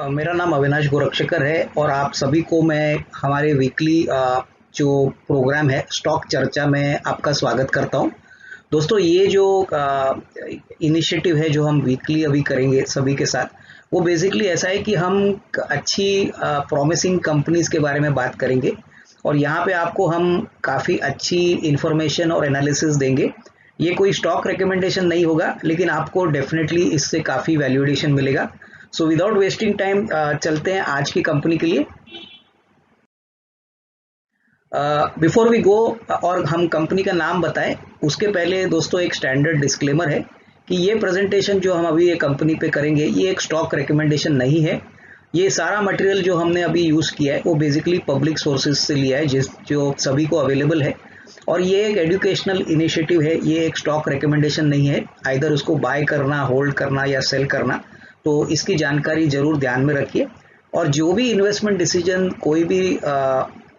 मेरा नाम अविनाश गोरक्षकर है और आप सभी को मैं हमारे वीकली जो प्रोग्राम है स्टॉक चर्चा में आपका स्वागत करता हूं। दोस्तों, ये जो इनिशिएटिव है जो हम वीकली अभी करेंगे सभी के साथ, वो बेसिकली ऐसा है कि हम अच्छी प्रॉमिसिंग कंपनीज के बारे में बात करेंगे और यहाँ पे आपको हम काफ़ी अच्छी इंफॉर्मेशन और एनालिसिस देंगे। ये कोई स्टॉक रिकमेंडेशन नहीं होगा, लेकिन आपको डेफिनेटली इससे काफ़ी वैल्यूएशन मिलेगा। सो विदाउट वेस्टिंग टाइम चलते हैं आज की कंपनी के लिए। बिफोर वी गो और हम कंपनी का नाम बताएं, उसके पहले दोस्तों एक स्टैंडर्ड डिस्क्लेमर है कि ये प्रेजेंटेशन जो हम अभी ये कंपनी पे करेंगे ये एक स्टॉक रिकमेंडेशन नहीं है। ये सारा मटेरियल जो हमने अभी यूज़ किया है वो बेसिकली पब्लिक सोर्सेज से लिया है जो सभी को अवेलेबल है, और ये एक एजुकेशनल इनिशिएटिव है। ये एक स्टॉक रिकमेंडेशन नहीं है, आइदर उसको बाय करना, होल्ड करना या सेल करना। तो इसकी जानकारी जरूर ध्यान में रखिए। और जो भी इन्वेस्टमेंट डिसीजन कोई भी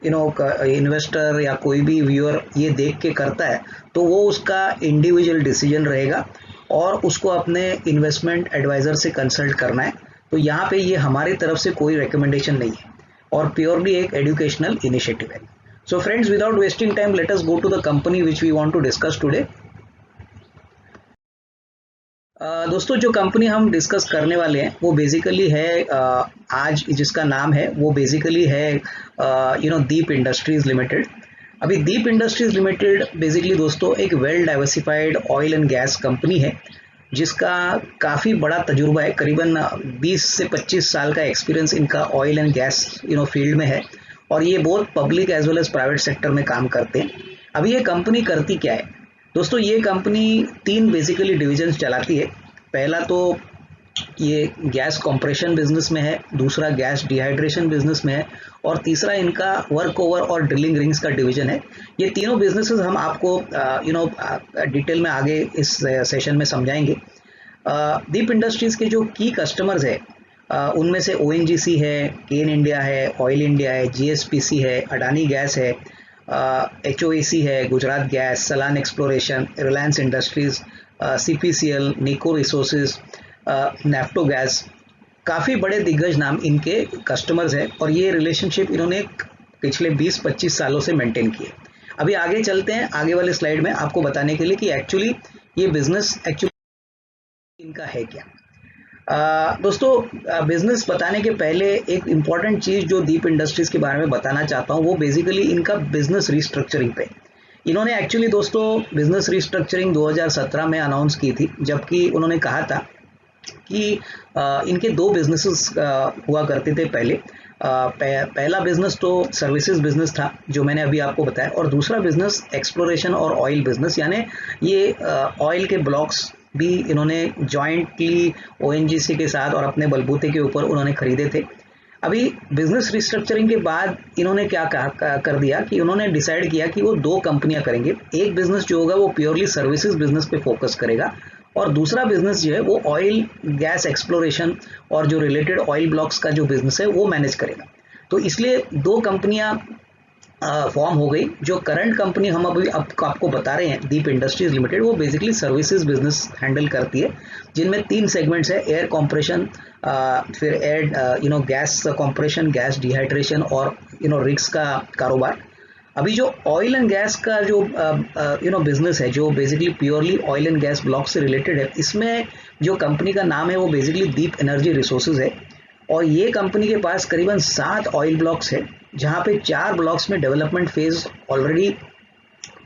इन्वेस्टर या कोई भी व्यूअर ये देख के करता है तो वो उसका इंडिविजुअल डिसीजन रहेगा और उसको अपने इन्वेस्टमेंट एडवाइज़र से कंसल्ट करना है। तो यहाँ पे ये हमारी तरफ से कोई रिकमेंडेशन नहीं है और प्योरली एक एजुकेशनल इनिशिएटिव है। So friends, without wasting time let us go to the company which we want to discuss today. दोस्तों, जो कंपनी हम डिस्कस करने वाले हैं वो बेसिकली है आज जिसका नाम है वो बेसिकली है दीप इंडस्ट्रीज लिमिटेड। अभी दीप इंडस्ट्रीज लिमिटेड बेसिकली दोस्तों एक well diversified oil and gas company है जिसका काफ़ी बड़ा तजुर्बा है। करीबन 20 से 25 साल का एक्सपीरियंस इनका ऑयल एंड गैस फील्ड में है और ये बहुत public as well as private sector में काम करते हैं। अभी ये कंपनी करती क्या है दोस्तों? ये कंपनी 3 बेसिकली डिविजन्स चलाती है। पहला तो ये गैस कंप्रेशन बिजनेस में है, दूसरा गैस डिहाइड्रेशन बिजनेस में है और तीसरा इनका वर्क ओवर और ड्रिलिंग रिंग्स का डिवीजन है। ये तीनों बिजनेसेस हम आपको डिटेल में आगे इस सेशन में समझाएंगे। दीप इंडस्ट्रीज के जो की कस्टमर्स है उनमें से ONGC है, केन इंडिया है, ऑयल इंडिया है, GSPC है, अडानी गैस है, HOAC है, Gujarat Gas, Selan Exploration, Reliance Industries, CPCL, Niko Resources, नेफ्टो गैस। काफ़ी बड़े दिग्गज नाम इनके कस्टमर्स हैं और ये रिलेशनशिप इन्होंने पिछले 20-25 सालों से मेंटेन किए। अभी आगे चलते हैं, आगे वाले स्लाइड में आपको बताने के लिए कि एक्चुअली ये बिजनेस एक्चुअली इनका है क्या। दोस्तों, बिजनेस बताने के पहले एक इम्पॉर्टेंट चीज़ जो दीप इंडस्ट्रीज के बारे में बताना चाहता हूँ वो बेसिकली इनका बिजनेस रिस्ट्रक्चरिंग पे। इन्होंने एक्चुअली दोस्तों बिजनेस रिस्ट्रक्चरिंग 2017 में अनाउंस की थी, जबकि उन्होंने कहा था कि इनके 2 बिजनेसेस हुआ करते थे पहले। पहला बिजनेस तो सर्विसेज बिजनेस था जो मैंने अभी आपको बताया, और दूसरा बिजनेस एक्सप्लोरेशन और ऑयल बिजनेस, यानी ये ऑयल के ब्लॉक्स भी इन्होंने जॉइंटली ONGC के साथ और अपने बलबूते के ऊपर उन्होंने खरीदे थे। अभी बिजनेस रिस्ट्रक्चरिंग के बाद इन्होंने क्या कर दिया कि उन्होंने डिसाइड किया कि वो 2 कंपनियां करेंगे। एक बिजनेस जो होगा वो प्योरली सर्विसेज बिजनेस पे फोकस करेगा और दूसरा बिजनेस जो है वो ऑयल गैस एक्सप्लोरेशन और जो रिलेटेड ऑयल ब्लॉक्स का जो बिजनेस है वो मैनेज करेगा। तो इसलिए 2 कंपनियां फॉर्म हो गई। जो करंट कंपनी हम अभी आपको बता रहे हैं दीप इंडस्ट्रीज लिमिटेड, वो बेसिकली सर्विसेज बिजनेस हैंडल करती है, जिनमें 3 सेगमेंट्स है: एयर कॉम्प्रेशन, फिर air gas compression, gas dehydration और रिग्स का कारोबार। अभी जो ऑयल एंड गैस का जो बिजनेस है जो basically purely oil and gas block से रिलेटेड है, इसमें जो कंपनी का नाम है वो बेसिकली दीप एनर्जी रिसोर्सेज है और ये कंपनी के पास करीबन 7 ऑयल ब्लॉक्स है, जहाँ पे 4 ब्लॉक्स में डेवलपमेंट फेज ऑलरेडी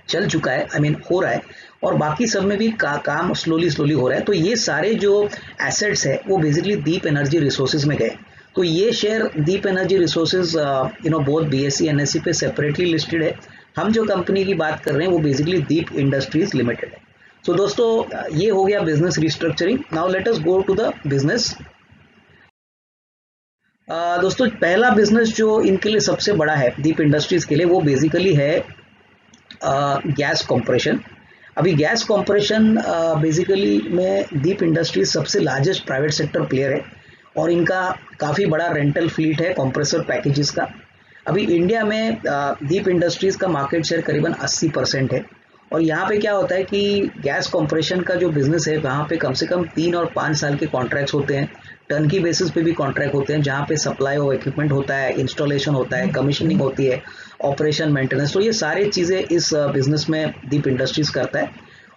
चल चुका है, हो रहा है, और बाकी सब में भी काम स्लोली हो रहा है। तो ये सारे जो एसेट्स है वो बेसिकली दीप एनर्जी रिसोर्सेज में गए। तो ये share Deep Energy Resources both BSE NSE पे सेपरेटली लिस्टेड है। हम जो कंपनी की बात कर रहे हैं वो बेसिकली दीप इंडस्ट्रीज लिमिटेड है। सो दोस्तों, ये हो गया business restructuring. Now let us go to the business. दोस्तों, पहला बिजनेस जो इनके लिए सबसे बड़ा है दीप इंडस्ट्रीज के लिए वो बेसिकली है गैस कंप्रेशन। अभी गैस कंप्रेशन बेसिकली में दीप इंडस्ट्रीज सबसे लार्जेस्ट प्राइवेट सेक्टर प्लेयर है और इनका काफ़ी बड़ा रेंटल फ्लीट है कंप्रेसर पैकेजेस का। अभी इंडिया में दीप इंडस्ट्रीज का मार्केट शेयर करीबन 80% है और यहाँ पे क्या होता है कि गैस कंप्रेशन का जो बिजनेस है वहाँ पे कम से कम 3 और 5 साल के कॉन्ट्रैक्ट्स होते हैं, टर्न की बेसिस पे भी कॉन्ट्रैक्ट होते हैं, जहाँ पे सप्लाई ऑफ इक्विपमेंट होता है, इंस्टॉलेशन होता है, कमीशनिंग होती है, ऑपरेशन मेंटेनेंस। तो ये सारी चीज़ें इस बिजनेस में दीप इंडस्ट्रीज करता है।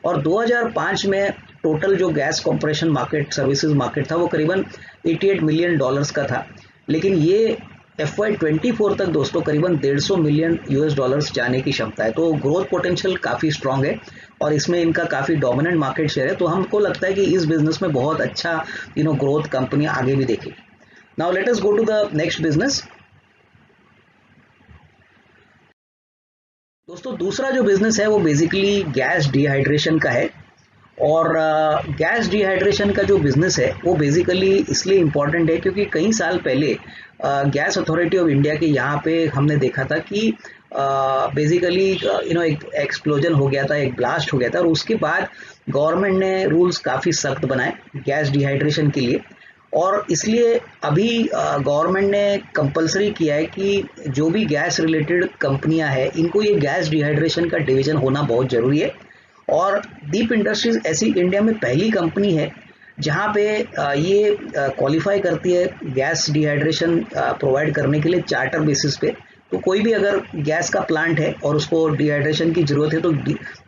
और 2005 में टोटल जो gas compression market, services market था, वो करीबन $88 मिलियन का था। लेकिन ये FY24 तक दोस्तों करीबन $150 मिलियन जाने की क्षमता है। तो ग्रोथ पोटेंशियल काफ़ी स्ट्रांग है और इसमें इनका काफ़ी डोमिनेंट मार्केट शेयर है। तो हमको लगता है कि इस बिजनेस में बहुत अच्छा ग्रोथ कंपनी आगे भी देखेगी। Now let us go to the next business. दोस्तों दूसरा जो बिजनेस है वो बेसिकली गैस डिहाइड्रेशन का है। और गैस डिहाइड्रेशन का जो बिजनेस है वो बेसिकली इसलिए इम्पॉर्टेंट है क्योंकि कई साल पहले गैस अथॉरिटी ऑफ इंडिया के यहाँ पे हमने देखा था कि बेसिकली एक एक्सप्लोजन हो गया था, एक ब्लास्ट हो गया था, और उसके बाद गवर्नमेंट ने रूल्स काफ़ी सख्त बनाए गैस डिहाइड्रेशन के लिए। और इसलिए अभी गवर्नमेंट ने कंपलसरी किया है कि जो भी गैस रिलेटेड कंपनियां हैं इनको ये गैस डिहाइड्रेशन का डिवीजन होना बहुत ज़रूरी है। और दीप इंडस्ट्रीज ऐसी इंडिया में पहली कंपनी है जहां पे ये क्वालिफाई करती है गैस डिहाइड्रेशन प्रोवाइड करने के लिए चार्टर बेसिस पे। तो कोई भी अगर गैस का प्लांट है और उसको डिहाइड्रेशन की ज़रूरत है तो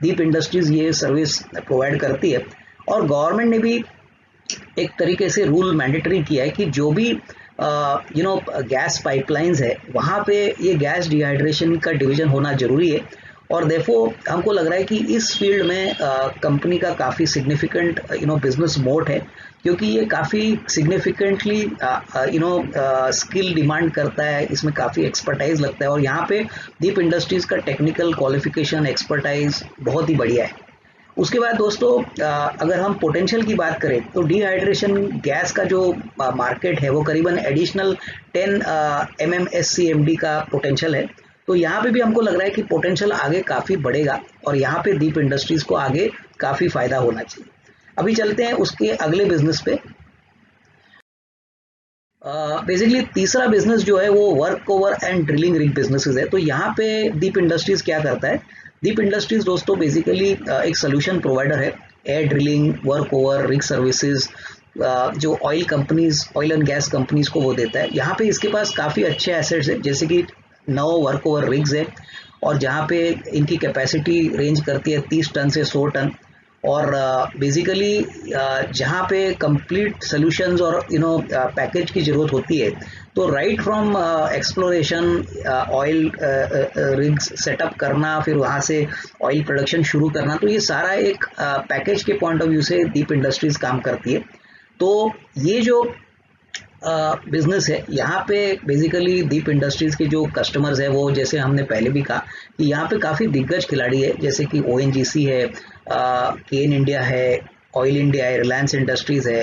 दीप इंडस्ट्रीज ये सर्विस प्रोवाइड करती है। और गवर्नमेंट ने भी एक तरीके से रूल मैंडेटरी किया है कि जो भी गैस पाइपलाइंस है वहाँ पे ये गैस डिहाइड्रेशन का डिवीजन होना ज़रूरी है। और देयरफॉर हमको लग रहा है कि इस फील्ड में कंपनी का काफ़ी सिग्निफिकेंट बिजनेस मोट है, क्योंकि ये काफ़ी सिग्निफिकेंटली स्किल डिमांड करता है, इसमें काफ़ी एक्सपर्टाइज लगता है। और यहाँ पे दीप इंडस्ट्रीज़ का टेक्निकल क्वालिफिकेशन, एक्सपर्टाइज बहुत ही बढ़िया है। उसके बाद दोस्तों अगर हम पोटेंशियल की बात करें तो डिहाइड्रेशन गैस का जो मार्केट है वो करीबन एडिशनल 10 MMSCMD का पोटेंशियल है। तो यहाँ पे भी हमको लग रहा है कि पोटेंशियल आगे काफ़ी बढ़ेगा और यहाँ पे दीप इंडस्ट्रीज़ को आगे काफ़ी फ़ायदा होना चाहिए। अभी चलते हैं उसके अगले बिजनेस पे। बेसिकली तीसरा बिजनेस जो है वो work over and drilling rig businesses है। तो यहाँ पे दीप इंडस्ट्रीज़ क्या करता है? दीप इंडस्ट्रीज़ दोस्तों बेसिकली एक सोल्यूशन प्रोवाइडर है, air drilling, work over, rig services जो oil companies, oil and gas companies को वो देता है। यहाँ पे इसके पास काफ़ी अच्छे एसेट्स है, जैसे कि 9 वर्क ओवर रिग्स है और जहाँ पे इनकी कैपेसिटी रेंज करती है 30 टन से 100 टन। और बेसिकली जहाँ पे कंप्लीट सॉल्यूशंस और पैकेज की ज़रूरत होती है, तो right from exploration, oil rigs setup करना, फिर वहाँ से ऑयल प्रोडक्शन शुरू करना, तो ये सारा एक पैकेज के पॉइंट ऑफ व्यू से दीप इंडस्ट्रीज़ काम करती है। तो ये जो बिजनेस है यहाँ पे बेसिकली दीप इंडस्ट्रीज़ के जो कस्टमर्स है वो, जैसे हमने पहले भी कहा कि यहाँ पे काफ़ी दिग्गज खिलाड़ी है, जैसे कि ONGC है, केन इंडिया है, ऑयल इंडिया है, रिलायंस इंडस्ट्रीज़ है,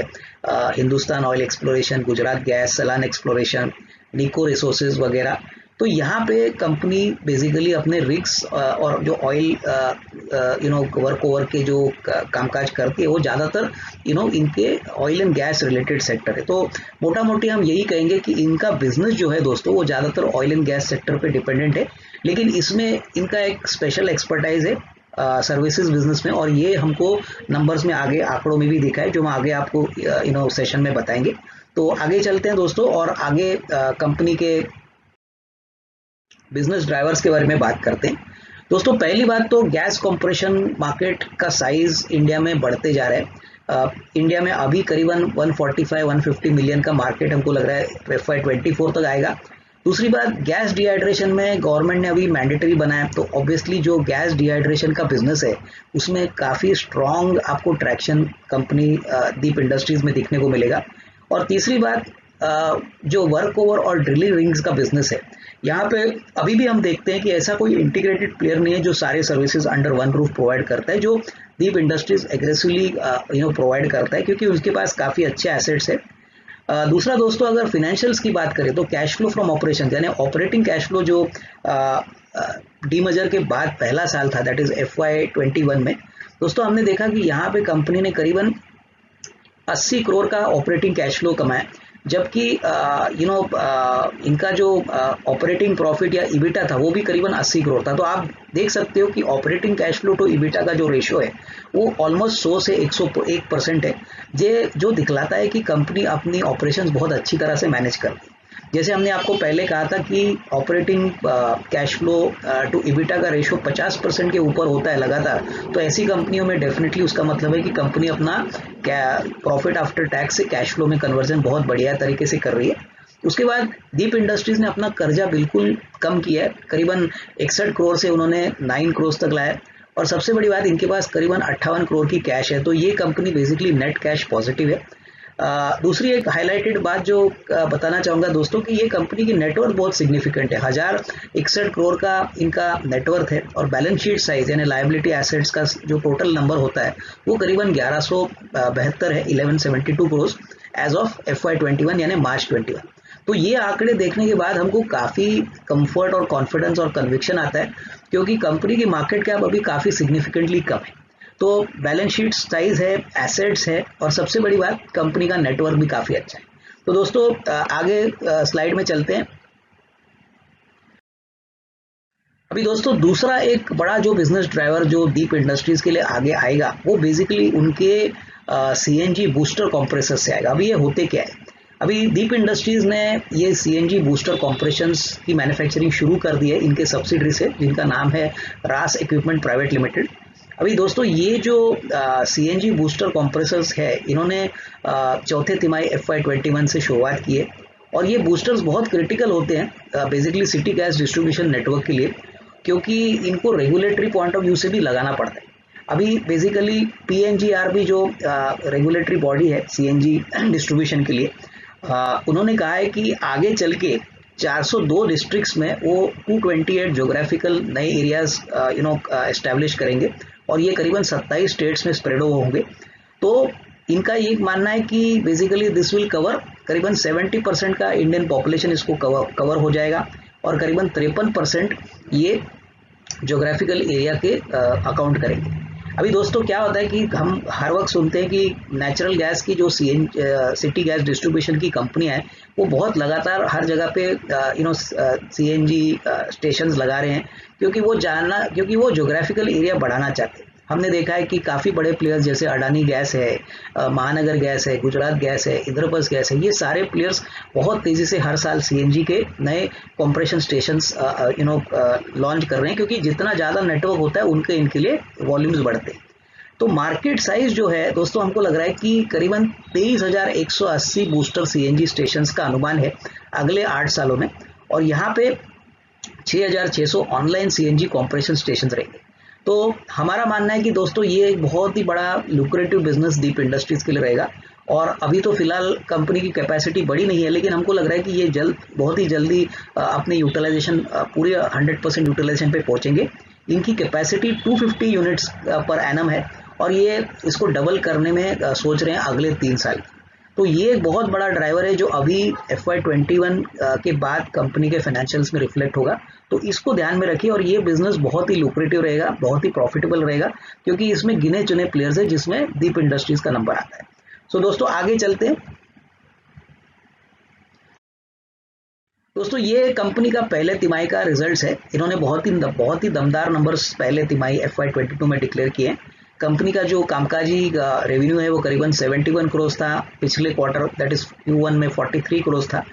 Hindustan Oil Exploration, Gujarat Gas, Selan Exploration, Niko Resources वगैरह। तो यहाँ पे कंपनी बेसिकली अपने रिग्स और जो ऑयल वर्क ओवर के जो कामकाज करती है वो ज़्यादातर इनके oil and gas related sector है। तो मोटा मोटी हम यही कहेंगे कि इनका बिजनेस जो है दोस्तों वो ज़्यादातर ऑयल एंड गैस सेक्टर पे डिपेंडेंट है, लेकिन इसमें इनका एक स्पेशल एक्सपर्टाइज है सर्विसेज बिजनेस में, और ये हमको नंबर्स में आगे आंकड़ों में भी दिखा है, जो हम आगे आपको सेशन में बताएंगे। तो आगे चलते हैं दोस्तों और आगे कंपनी के बिजनेस ड्राइवर्स के बारे में बात करते हैं। दोस्तों पहली बात तो गैस कंप्रेशन मार्केट का साइज इंडिया में बढ़ते जा रहा है। इंडिया में अभी करीबन 145-150 मिलियन का मार्केट हमको लग रहा है FY24 तक आएगा। दूसरी बात, गैस डिहाइड्रेशन में गवर्नमेंट ने अभी मैंडेटरी बनाया, तो ऑब्वियसली जो गैस डिहाइड्रेशन का बिजनेस है उसमें काफ़ी स्ट्रॉन्ग आपको ट्रैक्शन कंपनी दीप इंडस्ट्रीज में दिखने को मिलेगा। और तीसरी बात, जो वर्क ओवर और ड्रिलिंग रिंग्स का बिजनेस है, यहाँ पे अभी भी हम देखते हैं कि ऐसा कोई इंटीग्रेटेड प्लेयर नहीं है जो सारे services under one roof provide करता है, जो दीप इंडस्ट्रीज एग्रेसिवली प्रोवाइड करता है, क्योंकि उसके पास काफ़ी अच्छे एसेट्स है। दूसरा दोस्तों, अगर फिनेंशियल्स की बात करें तो कैश फ्लो फ्रॉम ऑपरेशन यानी ऑपरेटिंग कैश फ्लो जो डीमर्जर के बाद पहला साल था, दैट इज FY21 में दोस्तों हमने देखा कि यहाँ पे कंपनी ने करीबन 80 करोड़ का ऑपरेटिंग कैश फ्लो कमाया, जबकि इनका जो ऑपरेटिंग प्रॉफिट या इबिटा था वो भी करीबन 80 करोड़ था। तो आप देख सकते हो कि operating cash flow to EBITDA का जो रेशियो है वो ऑलमोस्ट 100 से 101% है, ये जो दिखलाता है कि कंपनी अपनी ऑपरेशंस बहुत अच्छी तरह से मैनेज कर रही है। जैसे हमने आपको पहले कहा था कि operating cash flow to EBITDA का रेशियो 50% के ऊपर होता है लगातार, तो ऐसी कंपनियों में डेफिनेटली उसका मतलब है कि कंपनी अपना प्रॉफिट आफ्टर टैक्स से कैश फ्लो में कन्वर्जन बहुत बढ़िया तरीके से कर रही है। उसके बाद दीप इंडस्ट्रीज ने अपना कर्जा बिल्कुल कम किया है, करीबन 61 करोड़ से उन्होंने 9 करोड़ तक लाया, और सबसे बड़ी बात इनके पास करीबन 58 करोड़ की कैश है। तो ये company basically net cash positive है। दूसरी एक हाईलाइटेड बात जो बताना चाहूँगा दोस्तों कि ये कंपनी की नेटवर्थ बहुत सिग्निफिकेंट है, 1061 करोड़ का इनका नेटवर्थ है, और बैलेंस शीट साइज यानी लायबिलिटी एसेट्स का जो टोटल नंबर होता है वो करीबन 1172 है, 1172 करोड़ एज ऑफ FY21 यानी मार्च 21। तो ये आंकड़े देखने के बाद हमको काफ़ी कंफर्ट और कॉन्फिडेंस और कन्विक्शन आता है, क्योंकि कंपनी की मार्केट कैप अभी काफ़ी सिग्निफिकेंटली कम है। तो बैलेंस शीट साइज है, एसेट्स है, और सबसे बड़ी बात कंपनी का नेटवर्क भी काफ़ी अच्छा है। तो दोस्तों आगे स्लाइड में चलते हैं। अभी दोस्तों दूसरा एक बड़ा जो बिजनेस ड्राइवर जो दीप इंडस्ट्रीज के लिए आगे आएगा वो बेसिकली उनके CNG बूस्टर कंप्रेसर से आएगा। अभी ये होते क्या है, अभी दीप इंडस्ट्रीज ने ये CNG बूस्टर कंप्रेशंस की मैन्युफैक्चरिंग शुरू कर दी है इनके सब्सिडरी से, जिनका नाम है रास इक्विपमेंट प्राइवेट लिमिटेड। अभी दोस्तों ये जो CNG बूस्टर कंप्रेसर्स है इन्होंने चौथे तिमाही FY21 से शुरुआत की है, और ये बूस्टर्स बहुत क्रिटिकल होते हैं basically city gas distribution network के लिए, क्योंकि इनको रेगुलेटरी पॉइंट ऑफ व्यू से भी लगाना पड़ता है। अभी बेसिकली PNGRB जो रेगुलेटरी बॉडी है CNG डिस्ट्रीब्यूशन के लिए, उन्होंने कहा है कि आगे चल के 402 डिस्ट्रिक्ट्स में वो 228 जोग्राफिकल नए एरियाज एस्टैब्लिश करेंगे, और ये करीबन 27 स्टेट्स में स्प्रेड होंगे। तो इनका ये मानना है कि बेसिकली दिस विल कवर करीबन 70% का इंडियन पॉपुलेशन इसको कवर हो जाएगा, और करीबन 53% ये जोग्राफिकल एरिया के अकाउंट करेंगे। अभी दोस्तों क्या होता है कि हम हर वक्त सुनते हैं कि नेचुरल गैस की जो सिटी गैस डिस्ट्रीब्यूशन की कंपनियां हैं वो बहुत लगातार हर जगह पे CNG स्टेशंस लगा रहे हैं, क्योंकि वो जोग्राफिकल एरिया बढ़ाना चाहते हैं। हमने देखा है कि काफ़ी बड़े प्लेयर्स जैसे अडानी गैस है, महानगर गैस है, गुजरात गैस है, इंद्रप्रस्थ गैस है, ये सारे प्लेयर्स बहुत तेज़ी से हर साल CNG के नए कंप्रेशन स्टेशंस लॉन्च कर रहे हैं, क्योंकि जितना ज़्यादा नेटवर्क होता है उनके इनके लिए वॉल्यूम्स बढ़ते हैं। तो मार्केट साइज जो है दोस्तों हमको लग रहा है कि करीबन 23,180 बूस्टर CNG स्टेशंस का अनुमान है अगले 8 सालों में, और यहाँ पे 6,600 ऑनलाइन CNG कंप्रेशन स्टेशन रहेंगे। तो हमारा मानना है कि दोस्तों ये एक बहुत ही बड़ा लुक्रेटिव बिजनेस दीप इंडस्ट्रीज के लिए रहेगा, और अभी तो फिलहाल कंपनी की कैपेसिटी बड़ी नहीं है, लेकिन हमको लग रहा है कि ये बहुत ही जल्दी अपनी यूटिलाइजेशन पूरे 100% यूटिलाइजेशन पे पहुंचेंगे। इनकी कैपेसिटी 250 यूनिट्स पर एनम है, और ये इसको डबल करने में सोच रहे हैं अगले 3 साल। तो ये एक बहुत बड़ा ड्राइवर है जो अभी FY21 के बाद कंपनी के फाइनेंशियल्स में रिफ्लेक्ट होगा। तो इसको ध्यान में रखिए, और ये बिजनेस बहुत ही लुक्रेटिव रहेगा, बहुत ही प्रॉफिटेबल रहेगा, क्योंकि इसमें गिने चुने प्लेयर्स है जिसमें दीप इंडस्ट्रीज का नंबर आता है। सो दोस्तों आगे चलते हैं। दोस्तों ये कंपनी का पहले तिमाही का रिजल्ट्स है, इन्होंने बहुत ही दमदार नंबर्स पहले तिमाही FY22 में डिक्लेयर किए हैं। कंपनी का जो कामकाजी रेवेन्यू है वो करीबन 71 करोड़ था, पिछले क्वार्टर दैट इज Q1 में 43 करोड़ था।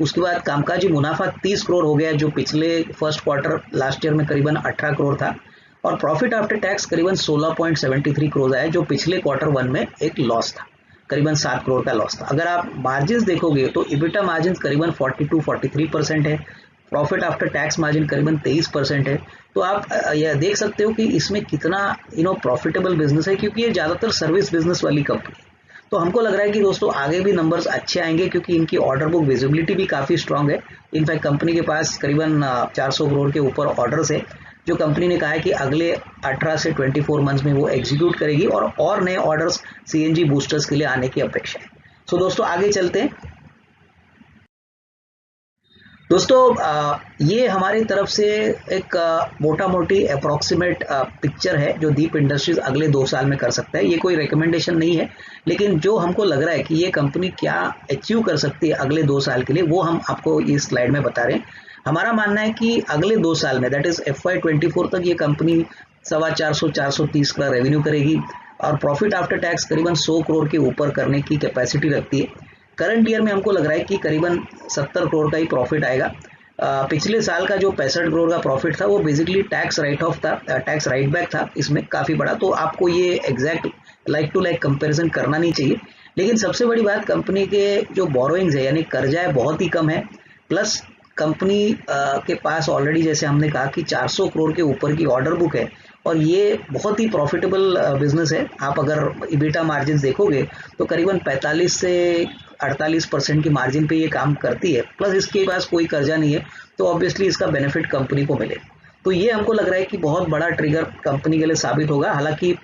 उसके बाद कामकाजी मुनाफा 30 करोड़ हो गया, जो पिछले फर्स्ट क्वार्टर लास्ट ईयर में करीबन 18 करोड़ था, और प्रॉफिट आफ्टर टैक्स करीबन 16.73 करोड़ आया, जो पिछले Q1 में एक लॉस था, करीबन 7 करोड़ का लॉस था। अगर आप मार्जिन देखोगे तो इबिटा मार्जिन करीबन 42-43% है, प्रॉफिट आफ्टर टैक्स मार्जिन करीबन 23% है। तो आप यह देख सकते हो कि इसमें कितना प्रॉफिटेबल बिजनेस है, क्योंकि ये ज़्यादातर सर्विस बिजनेस वाली कंपनी है। तो हमको लग रहा है कि दोस्तों आगे भी नंबर्स अच्छे आएंगे, क्योंकि इनकी ऑर्डर बुक विजिबिलिटी भी काफ़ी स्ट्रांग है। इनफैक्ट कंपनी के पास करीबन 400 करोड़ के ऊपर ऑर्डर्स है, जो कंपनी ने कहा है कि अगले 18 से 24 मंथ्स में वो एग्जीक्यूट करेगी, और नए ऑर्डर्स CNG बूस्टर्स के लिए आने की अपेक्षा है। सो दोस्तों आगे चलते हैं। दोस्तों ये हमारी तरफ से एक मोटा मोटी अप्रॉक्सीमेट पिक्चर है जो दीप इंडस्ट्रीज अगले 2 साल में कर सकता है। ये कोई रिकमेंडेशन नहीं है, लेकिन जो हमको लग रहा है कि ये कंपनी क्या अचीव कर सकती है अगले 2 साल के लिए, वो हम आपको इस स्लाइड में बता रहे हैं। हमारा मानना है कि अगले 2 साल में, दैट इज FY24 तक, ये कंपनी 425-430 का रेवेन्यू करेगी और प्रॉफिट आफ्टर टैक्स करीबन 100 करोड़ के ऊपर करने की कैपेसिटी रखती है। करंट ईयर में हमको लग रहा है कि करीबन 70 करोड़ का ही प्रॉफिट आएगा। पिछले साल का जो 65 करोड़ का प्रॉफिट था वो बेसिकली टैक्स राइट ऑफ था, टैक्स राइट बैक था इसमें काफ़ी बड़ा, तो आपको ये exact like to like comparison करना नहीं चाहिए। लेकिन सबसे बड़ी बात, कंपनी के जो बोरोइंग्स है यानी कर्जा है बहुत ही कम है, प्लस कंपनी के पास ऑलरेडी जैसे हमने कहा कि 400 करोड़ के ऊपर की ऑर्डर बुक है और ये बहुत ही प्रॉफिटेबल बिजनेस है। आप अगर इबिटा मार्जिन देखोगे तो करीबन 45 से 48% की मार्जिन पे ये काम करती है, प्लस इसके पास कोई कर्जा नहीं है, तो ऑब्वियसली इसका बेनिफिट कंपनी को मिले। तो ये हमको लग रहा है कि बहुत बड़ा ट्रिगर कंपनी के लिए साबित होगा। हालांकि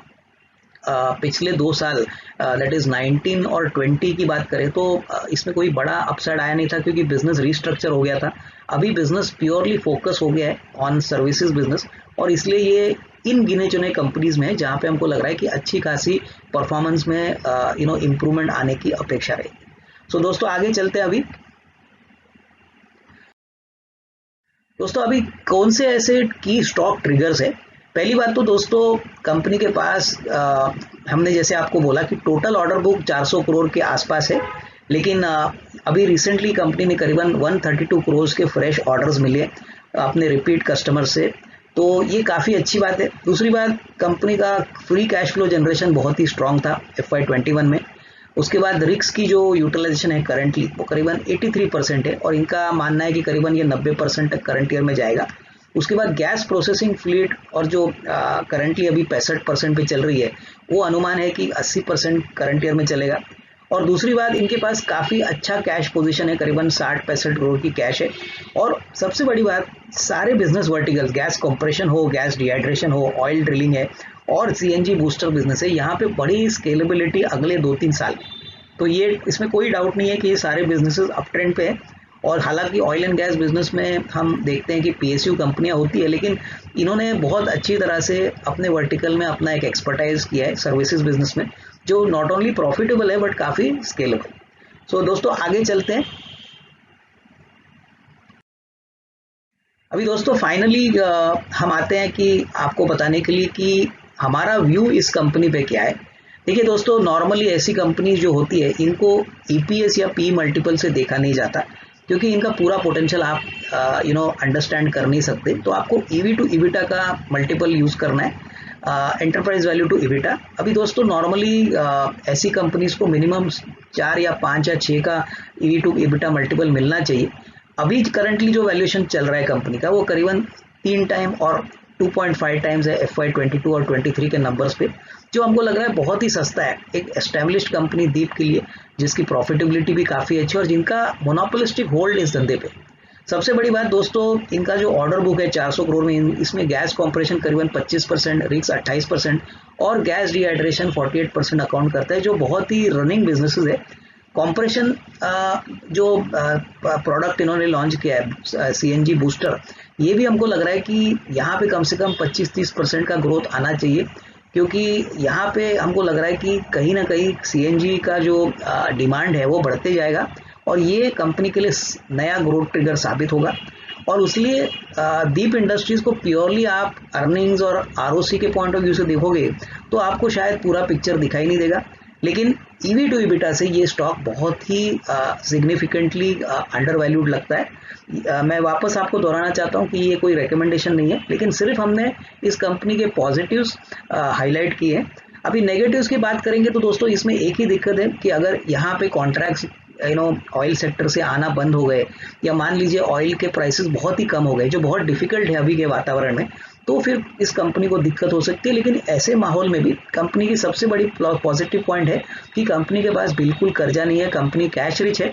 पिछले 2 साल दैट इज 19 और 20 की बात करें तो इसमें कोई बड़ा अपसाइड आया नहीं था क्योंकि बिजनेस रिस्ट्रक्चर हो गया था। अभी बिजनेस प्योरली फोकस हो गया है ऑन सर्विसेज बिजनेस, और इसलिए ये इन गिने चुने कंपनीज में है जहाँ पे हमको लग रहा है कि अच्छी खासी परफॉर्मेंस में इम्प्रूवमेंट आने की अपेक्षा रहेगी। सो दोस्तों आगे चलते हैं। अभी कौन से ऐसे की स्टॉक ट्रिगर्स है। पहली बात तो दोस्तों, कंपनी के पास हमने जैसे आपको बोला कि टोटल ऑर्डर बुक 400 करोड़ के आसपास है, लेकिन अभी रिसेंटली कंपनी ने करीबन 132 करोड़ के फ्रेश ऑर्डर्स मिले अपने रिपीट कस्टमर से, तो ये काफ़ी अच्छी बात है। दूसरी बात, कंपनी का फ्री कैश फ्लो जनरेशन बहुत ही स्ट्रांग था FY21 में। उसके बाद रिक्स की जो यूटिलाइजेशन है करंटली वो करीबन 83% है और इनका मानना है कि करीबन ये 90% तक करंट ईयर में जाएगा। उसके बाद गैस प्रोसेसिंग फ्लीट और जो करंटली अभी 65% पे चल रही है वो अनुमान है कि 80% करंट ईयर में चलेगा। और दूसरी बात, इनके पास काफ़ी अच्छा कैश पोजीशन है, करीबन 60-65 करोड़ की कैश है। और सबसे बड़ी बात, सारे बिजनेस वर्टिकल्स, गैस कंप्रेशन हो, गैस डिहाइड्रेशन हो, ऑयल ड्रिलिंग है और CNG बूस्टर बिजनेस है, यहाँ पे बड़ी स्केलेबिलिटी अगले 2-3 साल। तो ये इसमें कोई डाउट नहीं है कि ये सारे बिजनेसेस अप ट्रेंड पे है। और हालांकि ऑयल एंड गैस बिजनेस में हम देखते हैं कि PSU कंपनियां होती है, लेकिन इन्होंने बहुत अच्छी तरह से अपने वर्टिकल में अपना एक एक्सपर्टाइज किया है सर्विसेज बिजनेस में, जो नॉट ओनली प्रॉफिटेबल है बट काफ़ी स्केलेबल। सो दोस्तों आगे चलते हैं। अभी दोस्तों फाइनली हम आते हैं कि आपको बताने के लिए कि हमारा व्यू इस कंपनी पे क्या है। देखिए दोस्तों, नॉर्मली ऐसी कंपनी जो होती है इनको EPS या P मल्टीपल से देखा नहीं जाता क्योंकि इनका पूरा पोटेंशियल आप अंडरस्टैंड कर नहीं सकते। तो आपको EV टू EBITDA का मल्टीपल यूज़ करना है, एंटरप्राइज वैल्यू टू EBITDA। अभी दोस्तों नॉर्मली ऐसी कंपनीज को मिनिमम 4 या 5 या 6 का EV टू EBITDA मल्टीपल मिलना चाहिए। अभी करंटली जो वैल्यूएशन चल रहा है कंपनी का वो करीबन 3 टाइम और 2.5 टाइम्स है FY22 और 23 के नंबर्स पे, जो हमको लग रहा है बहुत ही सस्ता है एक एस्टेब्लिश्ड कंपनी दीप के लिए, जिसकी प्रॉफिटेबिलिटी भी काफ़ी अच्छी है और जिनका मोनोपोलिस्टिक होल्ड इस धंधे पे। सबसे बड़ी बात दोस्तों, इनका जो ऑर्डर बुक है 400 करोड़ में, इसमें गैस कॉम्प्रेशन करीबन 25%, रिक्स 28% और गैस डिहाइड्रेशन 48% अकाउंट करता है, जो बहुत ही रनिंग बिजनेसेस है। कॉम्प्रेशन जो प्रोडक्ट इन्होंने लॉन्च किया है CNG बूस्टर, ये भी हमको लग रहा है कि यहाँ पे कम से कम 25-30% का ग्रोथ आना चाहिए, क्योंकि यहाँ पे हमको लग रहा है कि कहीं ना कहीं CNG का जो डिमांड है वो बढ़ते जाएगा और ये कंपनी के लिए नया ग्रोथ ट्रिगर साबित होगा। और इसलिए दीप इंडस्ट्रीज को प्योरली आप अर्निंग्स और ROC के पॉइंट ऑफ व्यू से देखोगे तो आपको शायद पूरा पिक्चर दिखाई नहीं देगा, लेकिन EV टू EBITDA से ये स्टॉक बहुत ही सिग्निफिकेंटली अंडर वैल्यूड लगता है। मैं वापस आपको दोहराना चाहता हूँ कि ये कोई रिकमेंडेशन नहीं है, लेकिन सिर्फ हमने इस कंपनी के पॉजिटिव्स हाईलाइट किए हैं। अभी नेगेटिव्स की बात करेंगे तो दोस्तों इसमें एक ही दिक्कत है कि अगर यहाँ पे कॉन्ट्रैक्ट्स ऑयल सेक्टर से आना बंद हो गए या मान लीजिए ऑयल के प्राइसेस बहुत ही कम हो गए, जो बहुत डिफिकल्ट है अभी के वातावरण में, तो फिर इस कंपनी को दिक्कत हो सकती है। लेकिन ऐसे माहौल में भी कंपनी की सबसे बड़ी पॉजिटिव पॉइंट है कि कंपनी के पास बिल्कुल कर्जा नहीं है, कंपनी कैश रिच है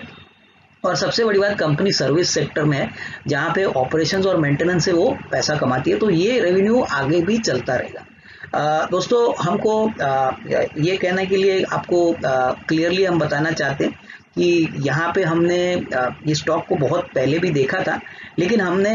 और सबसे बड़ी बात, कंपनी सर्विस सेक्टर में है जहाँ पे ऑपरेशंस और मेंटेनेंस से वो पैसा कमाती है, तो ये रेवेन्यू आगे भी चलता रहेगा। दोस्तों हमको ये कहने के लिए आपको क्लियरली हम बताना चाहते हैं कि यहाँ पे हमने ये स्टॉक को बहुत पहले भी देखा था, लेकिन हमने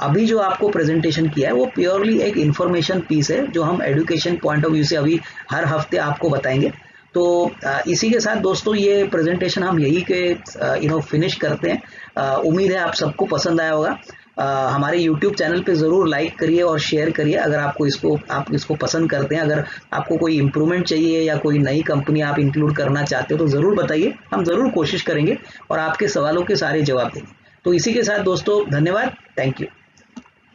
अभी जो आपको प्रेजेंटेशन किया है वो प्योरली एक इन्फॉर्मेशन पीस है जो हम एजुकेशन पॉइंट ऑफ व्यू से अभी हर हफ्ते आपको बताएंगे। तो इसी के साथ दोस्तों ये प्रेजेंटेशन हम यही के फिनिश करते हैं। उम्मीद है आप सबको पसंद आया होगा। हमारे YouTube चैनल पे ज़रूर लाइक करिए और शेयर करिए अगर आप इसको पसंद करते हैं। अगर आपको कोई इम्प्रूवमेंट चाहिए या कोई नई कंपनी आप इंक्लूड करना चाहते हो तो ज़रूर बताइए, हम ज़रूर कोशिश करेंगे और आपके सवालों के सारे जवाब देंगे। तो इसी के साथ दोस्तों धन्यवाद, थैंक यू।